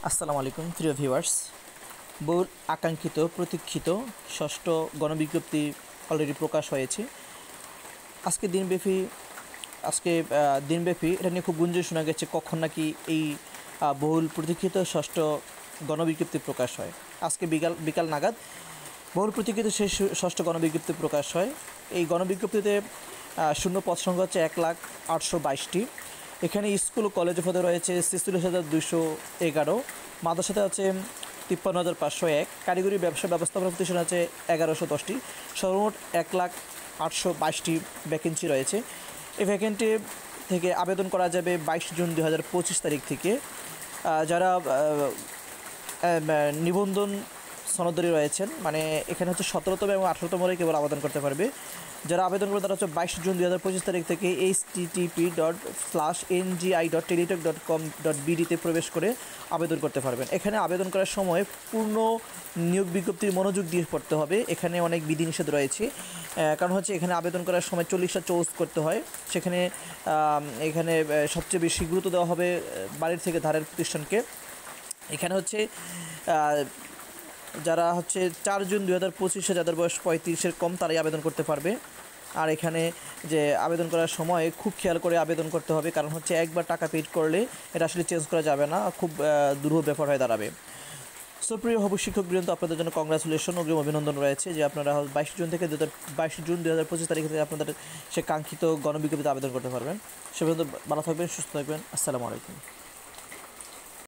আসসালামু আলাইকুম প্রিয় ভিউয়ার্স। বহুল আকাঙ্ক্ষিত প্রতীক্ষিত ষষ্ঠ গণবিজ্ঞপ্তি অলরেডি প্রকাশ হয়েছে। আজকে দিনব্যাপী এটা নিয়ে খুব গুঞ্জন শোনা গেছে কখন নাকি এই বহুল প্রতীক্ষিত ষষ্ঠ গণবিজ্ঞপ্তি প্রকাশ হয়। আজকে বিকাল নাগাদ বহুল প্রতীক্ষিত সেই ষষ্ঠ গণবিজ্ঞপ্তি প্রকাশ হয়। এই গণবিজ্ঞপ্তিতে শূন্য পদ সংখ্যা হচ্ছে 1,822টি। এখানে স্কুল ও কলেজ পদে রয়েছে 46,211, মাদ্রাসাতে আছে 53,501, কারিগরি ব্যবসা ব্যবস্থাপনা প্রতিষ্ঠান আছে 1,110টি। সর্বমোট 1,822টি ভ্যাকেন্সি রয়েছে। এই ভ্যাকেন্সি থেকে আবেদন করা যাবে 22 জুন 2025 তারিখ থেকে। যারা নিবন্ধন সনদধারী রয়েছেন, মানে এখানে হচ্ছে 17তম এবং 18তম কেবল আবেদন করতে পারবে। যারা আবেদন করবে তারা হচ্ছে 22 জুন 2025 তারিখ থেকে http://ngI.teletalk.com.bd প্রবেশ করে আবেদন করতে পারবেন। এখানে আবেদন করার সময় পূর্ণ নিয়োগ বিজ্ঞপ্তির মনোযোগ দিয়ে পড়তে হবে। এখানে অনেক বিধিনিষেধ রয়েছে, কারণ হচ্ছে এখানে আবেদন করার সময় 40টা চুজ করতে হয়। সেখানে এখানে সবচেয়ে বেশি গুরুত্ব দেওয়া হবে বাড়ির থেকে ধারের প্রতিষ্ঠানকে। এখানে হচ্ছে যারা হচ্ছে 4 জুন 2025-এ যাদের বয়স 35-এর কম তারাই আবেদন করতে পারবে। আর এখানে যে আবেদন করার সময় খুব খেয়াল করে আবেদন করতে হবে, কারণ হচ্ছে একবার টাকা পেড করলে এটা আসলে চেঞ্জ করা যাবে না, খুব দুরূহ ব্যাপার হয়ে দাঁড়াবে। সুপ্রিয় হবু শিক্ষক বৃন্দ, আপনাদের জন্য কংগ্রাচুলেশন, অগ্রিম অভিনন্দন রয়েছে যে আপনারা 22 জুন 2025 তারিখ থেকে আপনাদের সে কাঙ্ক্ষিত গণবিজ্ঞপ্তিতে আবেদন করতে পারবেন। সে পর্যন্ত ভালো থাকবেন, সুস্থ থাকবেন। আসসালামু আলাইকুম।